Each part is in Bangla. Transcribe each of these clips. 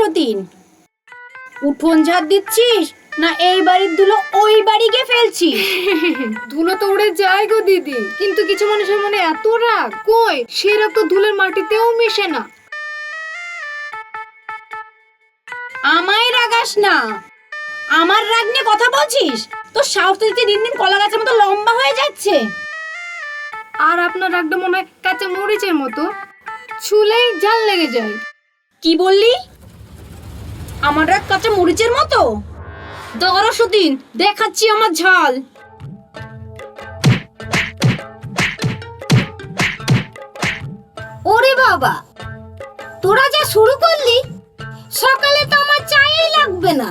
সতীন, উঠোন ঝাড় দিচ্ছিস না এই বাড়ির ধুলো ওই বাড়ি গিয়ে ফেলছিস? ধুলো তো উড়ে যায় গো দিদি, কিন্তু কিছু মানুষের মনে এত রাগ, কই সে রাগ তো ধুলোর মাটিতেও মিশে না। আমায় রাগাস না, আমার রাগ নিয়ে কথা বলছিস? তোর সাহস তো দিন দিন কলা গাছের মতো লম্বা হয়ে যাচ্ছে। আর আপনার রাগটা মনে হয় কাঁচা মরিচের মতো, ছুলেই জাল লেগে যায়। কি বললি? আমার রাগ কাঁচা মরিচের মতো? দাঁড়া সতীন, দেখাচ্ছি আমার ঝাল। ওরে বাবা, তোরা যা শুরু করলি, সকালে তো আমার চাই লাগবে না।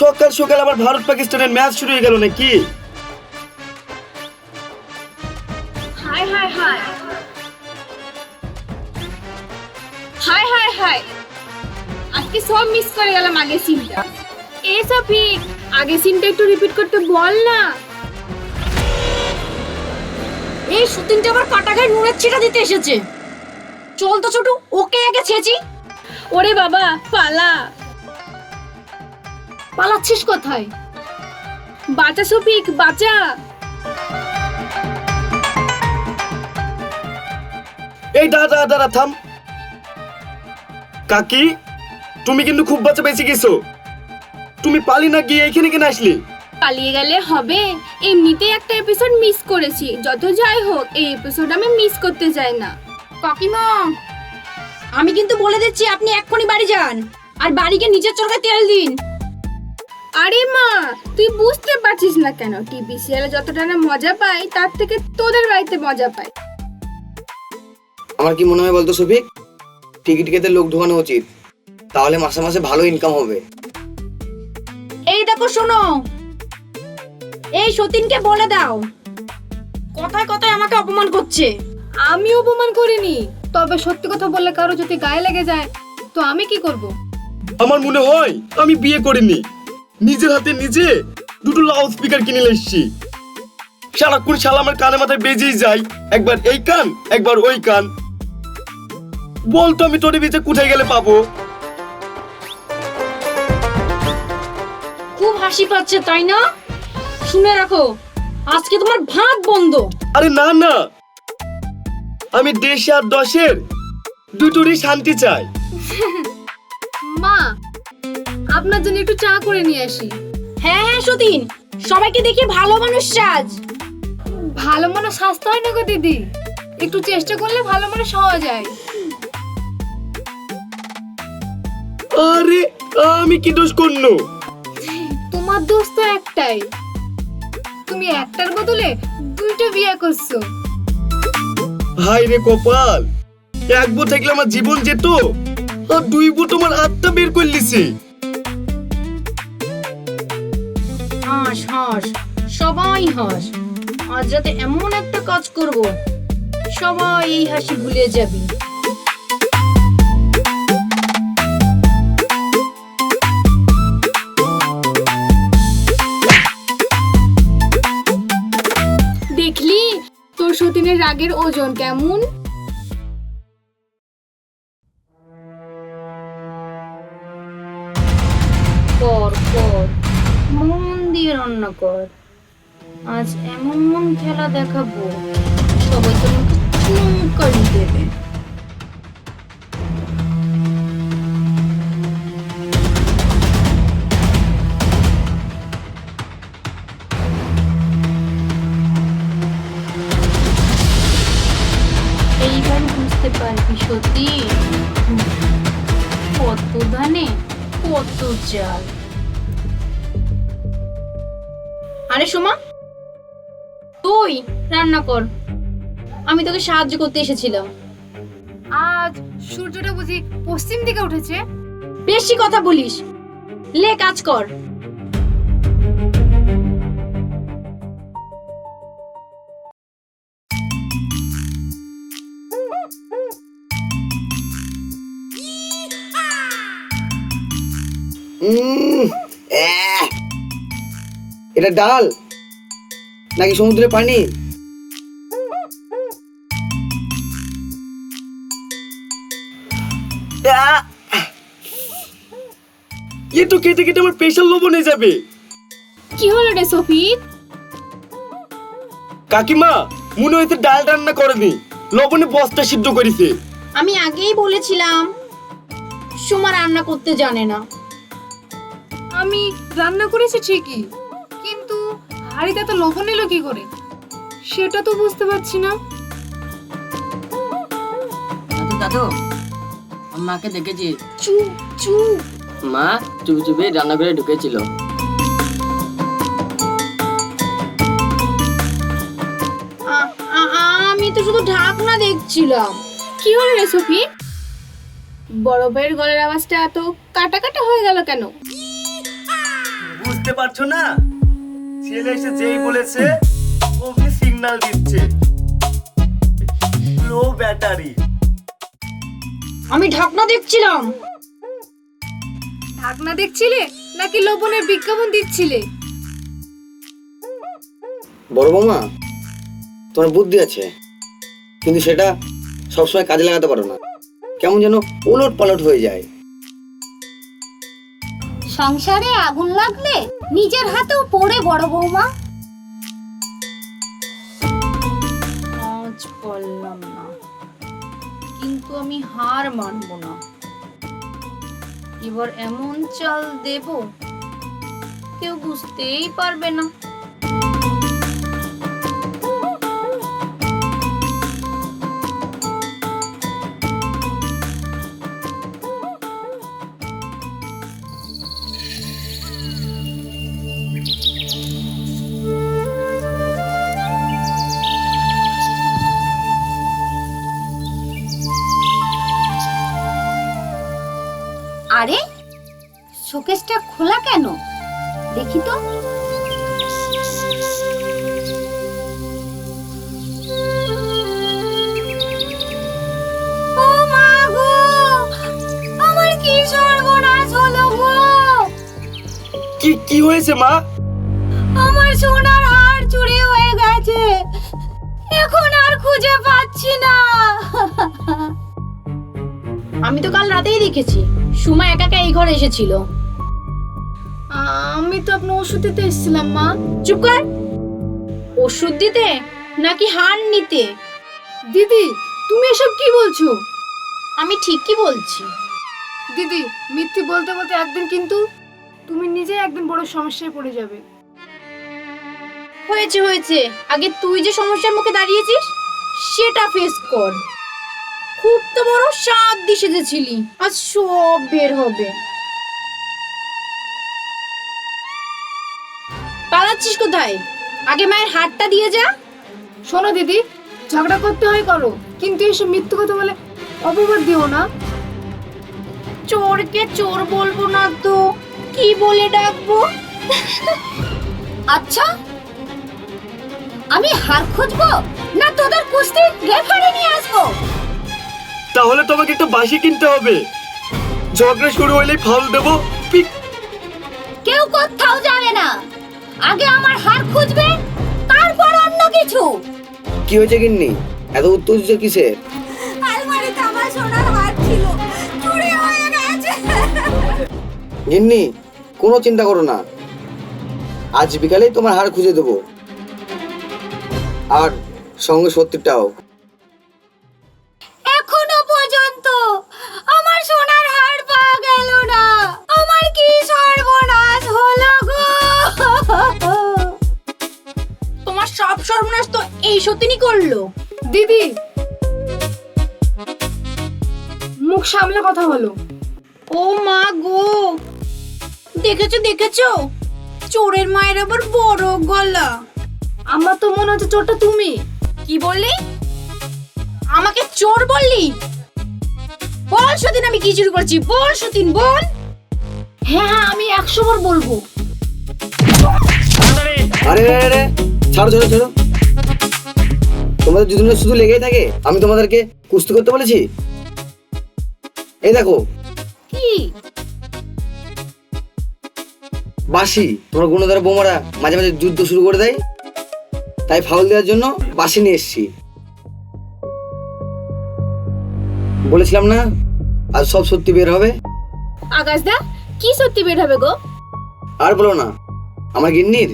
সকাল সকাল আবার ভারত পাকিস্তানের ম্যাচ শুরু হয়ে গেল নাকি? High high high high high high, আজকে সব মিস করে গেলাম আগের সিনটা। এই সফিক, আগের সিনটা একটু রিপিট করতে বল না। এই সতীনটা আবার কাটা গায়ে নুনের ছিটা দিতে এসেছে। চল তো ছোটু, ওকে আগে ছেঁচি। ওরে বাবা, পালা। পালাচ্ছিস কোথায়? বাঁচা সফিক, বাঁচা। এই দাদা দাদা থাম। কাকি, তুমি কিন্তু খুব বাচ্চা বেঁচে গেছো। তুমি পালি না গিয়ে এখানে কেন আসলি? পালিয়ে গেলে হবে? এমনিতেই একটা এপিসোড মিস করেছি, যত যাই হোক এই এপিসোড আমি মিস করতে চাই না। কাকিমা, আমি কিন্তু বলে দিচ্ছি আপনি এক্ষুনি বাড়ি যান, আর বাড়িকে নিচের চরকায় তেল দিন। আরে মা, তুই বুঝতে পারছিস না কেন? টিভি সিরিয়ালে যতটা না মজা পাই, তার থেকে তোদের বাড়িতে মজা পাই। আমার কি মনে হয় বলতো শফিক, টিকিট কেটে লোক ঢোকানো উচিত, তাহলে মাসে মাসে ভালো ইনকাম হবে। এই দেখো শোনো, এই সতীনকে বলে দাও, কথায় কথায় আমাকে অপমান করছে। আমি অপমান করিনি, তবে সত্যি কথা বললে কারো যদি গায়ে লেগে যায় তো আমি কি করব? আমার মনে হয় আমি বিয়ে করিনি, নিজের হাতে নিজে দুটো লাউড স্পিকার কিনে এসেছি। সারাক্ষণ শালা আমার কানে মাথায় বেজেই যায়, একবার এই কান একবার ওই কান। বলতো আমি তোর বিচে কোথায় গেলে পাবো? খুব হাসি পাচ্ছে তাই না? শুনে রাখো, আজকে তোমার ভাত বন্ধ। আরে না না, আমি দেশ আর দশের দুটোরই শান্তি চাই। মা, আপনার জন্য একটু চা করে নিয়ে আসি। হ্যাঁ হ্যাঁ সতীন, সবাইকে দেখি ভালো মানুষ সাজ। ভালো মনে স্বাস্থ্য হয় না গো দিদি, একটু চেষ্টা করলে ভালো মানুষ হওয়া যায়। আরে আমি কি দোষ করলো? তোমার দোষ তো একটাই, তুমি একটার বদলে দুইটা বিয়ে করছো। হাই রে কপাল, এক বউ থাকলে আমার জীবন যেত, আর দুই বউ তোমার আত্মা বের করলিছে। হাস হাস, সবাই হাস। আজ রাতে এমন একটা কাজ করব, সবাই এই হাসি ভুলে যাবি। দেখলি তোর সতীনের রাগের ওজন কেমন? কর কর, মন দিয়ে রান্না কর। আজ এমন খেলা দেখাবো, সবাই তোমাকে চুমকারি দেবে। এইবার বুঝতে পারবি সত্যি, কত ধানে কত চাল। আরে সোমা, তুই রান্না কর, আমি তোকে সাহায্য করতে এসেছিলাম। আজ সূর্যটা বুঝি পশ্চিম দিকে উঠেছে? বেশি কথা বলিস, লে কাজ কর। এটা ডাল নাকি সমুদ্রের পানি? এ তো কেটে কেটে আমার প্রেশার লো বনে যাবে। কি হলো রে সফিক? কাকিমা মনে হইতে ডাল রান্না করেনি, লবণে বস্তা সিদ্ধ করেছে। আমি আগেই বলেছিলাম সুমা রান্না করতে জানে না। আমি রান্না করেছি ঠিকই, কিন্তু হাঁড়িতে তো লবণ এলো কি করে সেটা তো বুঝতে পারছি না। দাদু আমি মাকে দেখেছি, চুপ চুপ। মা চুপি চুপি রান্না করে ঢুকেছিল। আমি তো শুধু ঢাকনা দেখছিলাম। কি হলো রে সফিক? বড় ভাইয়ের গলার আওয়াজটা এত কাটা কাটা হয়ে গেল কেন? বুঝতে পারছো না? ছেলে এসে যেই বলেছে ওকে সিগন্যাল দিচ্ছে, লো ব্যাটারি। আমি ঢাকনা দেখছিলাম। ঢাকনা দেখছিলে নাকি লবণের বিজ্ঞাপন দিচ্ছিলে? বড় বৌমা, তোমার বুদ্ধি আছে, কিন্তু সেটা সবসময় কাজে লাগাতে পারো না, কেমন যেন উলট পালট হয়ে যায়। সংসারে আগুন লাগলে নিজের হাতেও পড়ে বড় বৌমা। আজ পারলাম না, কিন্তু আমি হার মানবো না। এবার এমন চাল দেব কেউ বুঝতেই পারবে না। আরে শোকেসটা খোলা কেন দেখি তো। ও মা গো, আমার কি সর্বনাশ হলো গো। কি কি হয়েছে মা? আমার সোনার হার চুরি হয়ে গেছে, এখন আর খুঁজে পাচ্ছি না। আমি তো কাল রাতেই দেখেছি সুমা একা একা এই ঘরে এসেছিল। আমি তো আপনার ওষুধ দিতে এসেছিলাম মা। চুপ কর। ওষুধ দিতে নাকি হার নিতে? দিদি তুমি এসব কি বলছো? আমি ঠিকই বলছি। দিদি মিথ্যে বলতে বলতে একদিন কিন্তু তুমি নিজে একদিন বড় সমস্যায় পড়ে যাবে। হয়েছে হয়েছে, আগে তুই যে সমস্যার মুখে দাঁড়িয়েছিস সেটা ফেস কর। খুব তো বড় সাত দিশে ছিলি, আজ সব বের হবে। পালাচ্ছিস কোথায়? আগে মায়ের হাতটা দিয়ে যা। শোনো দিদি, ঝগড়া করতে হয় করো, কিন্তু এসব মিথ্যে কথা বলে অপবাদ দিও না। চোরকে চোর বলবো না তো কি বলে ডাকবো? আচ্ছা, আমি হার খুঁজবো না তোদের কুস্তি রেফারি নিয়ে আসবো? তাহলে তোমাকে একটা বাঁশি কিনতে হবে, ঝগড়া শুরু হলেই ফাউল দেবো। পিক। কেউ কোথাও যাবে না, আগে আমার হার খুঁজবে তারপর অন্য কিছু। কি হয়েছে গিন্নি, এত উত্তেজিত কিসের? আলমারিতে আমার সোনার হার ছিল, চুরি হয়ে গেছে। গিন্নি কোনো চিন্তা করো না, আজ বিকালেই তোমার হার খুঁজে দেবো, আর সঙ্গে 70টাও। এখনো পর্যন্ত আমার সোনার হার পাওয়া গেল না, আমার কি সর্বনাশ হলো গো। তোমার সব সর্বনাশ তো এই সতীনই করলো। দিদি মুখ সামলে কথা বলো। ও মা গো, দেখেছো দেখেছো, চোরের মায়ের আবার বড় গলা। আমার তো মনে হচ্ছে চোরটা তুমি। কি বললি? আমাকে চোর বললি? বল সতীন আমি কি চুরি করছি, বল সতীন বল। হ্যাঁ হ্যাঁ, আমি 100 বার বলবো। আরে আরে আরে, ছাড়ো ছাড়ো ছাড়ো, তোমাদের দুজনের শুধু লেগেই থাকে। আমি তোমাদেরকে কুস্তি করতে বলেছি? এই দেখো, কি বাসি তোমার গুণধর বৌমারা মাঝে মাঝে যুদ্ধ শুরু করে দেয়, তাই ফাউল দেওয়ার জন্য বাসি নিয়ে এসছি। বলেছিলাম না আজ সব সত্যি বের হবে। আকাশদা, কি সত্যি বের হবে গো? আর বলো না, আমার গিন্নির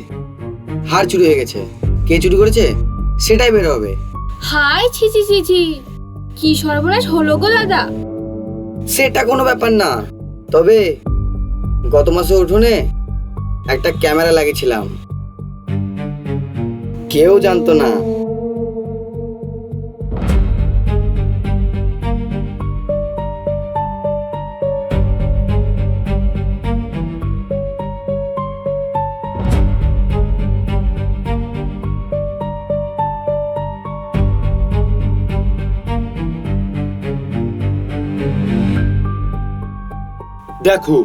হাড় চুরি হয়ে গেছে। কে চুরি করেছে সেটাই বের হবে। হাই ছি ছি ছি ছি, কি সর্বনাশ হলো গো দাদা? সেটা কোনো ব্যাপার না, তবে গত মাসে উঠোনে একটা ক্যামেরা লাগিয়েছিলাম, কেউ জানতো না। দেখো,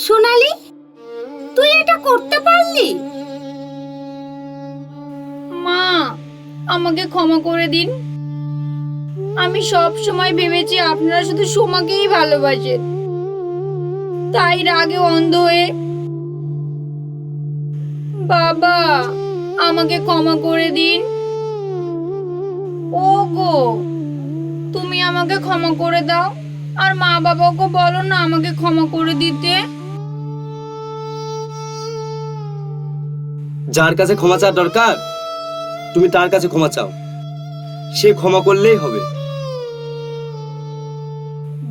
সোনালি, তুই এটা করতে পারলি? মা, আমাকে ক্ষমা করে দিন। আমি সব সময় ভেবেছি আপনারা শুধু সোমাকেই ভালোবাসেন, তাই রাগে অন্ধ হয়ে। বাবা, আমাকে ক্ষমা করে দিন। ও গো, তুমি আমাকে ক্ষমা করে দাও, আর মা বাবাকে বলো না আমাকে ক্ষমা করে দিতে। যার কাছে ক্ষমা চাওয়ার দরকার তুমি তার কাছে ক্ষমা চাও, সে ক্ষমা করলেই হবে।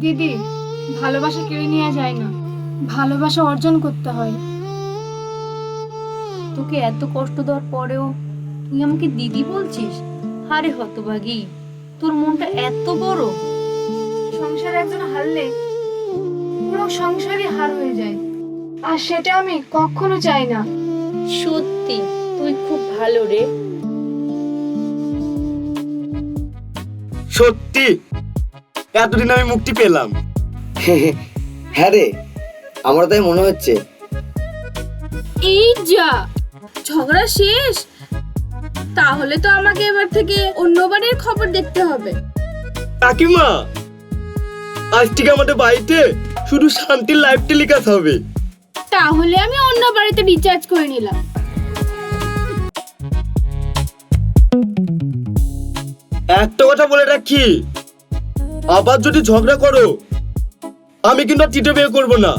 দিদি, ভালোবাসা কেড়ে নেওয়া যায় না, ভালোবাসা অর্জন করতে হয়। তোকে এত কষ্ট দেওয়ার পরেও তুই আমাকে দিদি বলছিস? আরে হতভাগী, তোর মনটা এত বড়। সংসারে একজন হারলে পুরো সংসারই হার হয়ে যায়, আর সেটা আমি কখনো চাই না। সত্যি তুই খুব ভালো রে। সত্যি এতদিন আমি মুক্তি পেলাম। হ্যাঁ রে, আমারও তাই মনে হচ্ছে। এই যা, ঝগড়া শেষ? তাহলে তো আমাকে এবার থেকে অন্য বাড়ির খবর দেখতে হবে। কাকিমা, আজ থেকে আমাদের বাড়িতে শুধু শান্তির লাইফ টেলিকাস্ট হবে। তাহলে আমি অন্য বাড়িতে রিচার্জ করে নিলাম। একটা কথা বলে রাখি, আবার যদি ঝগড়া করো আমি কিন্তু আর চিঠি বিয়ে করবো না,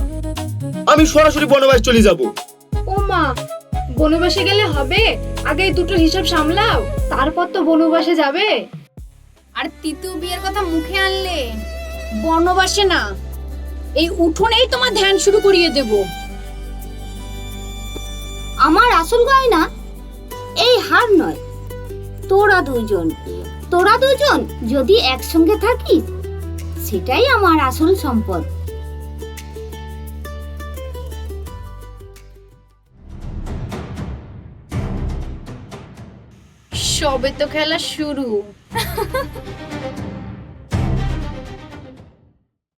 আমি সরাসরি বনবাস চলে যাব। ও মা, বনবাসে গেলে হবে? আগে এই দুটো হিসাব সামলাও, তারপর তো বনবাসে যাবে। আর তিতু বিয়ের কথা মুখে আনলে বনবাসে না, এই উঠোনেই তোমার ধ্যান শুরু করিয়ে দেব। আমার আসল গয়না এই হার নয়, তোরা দুজন যদি একসঙ্গে থাকিস সেটাই আমার আসল সম্পদ। সবে তো খেলা শুরু।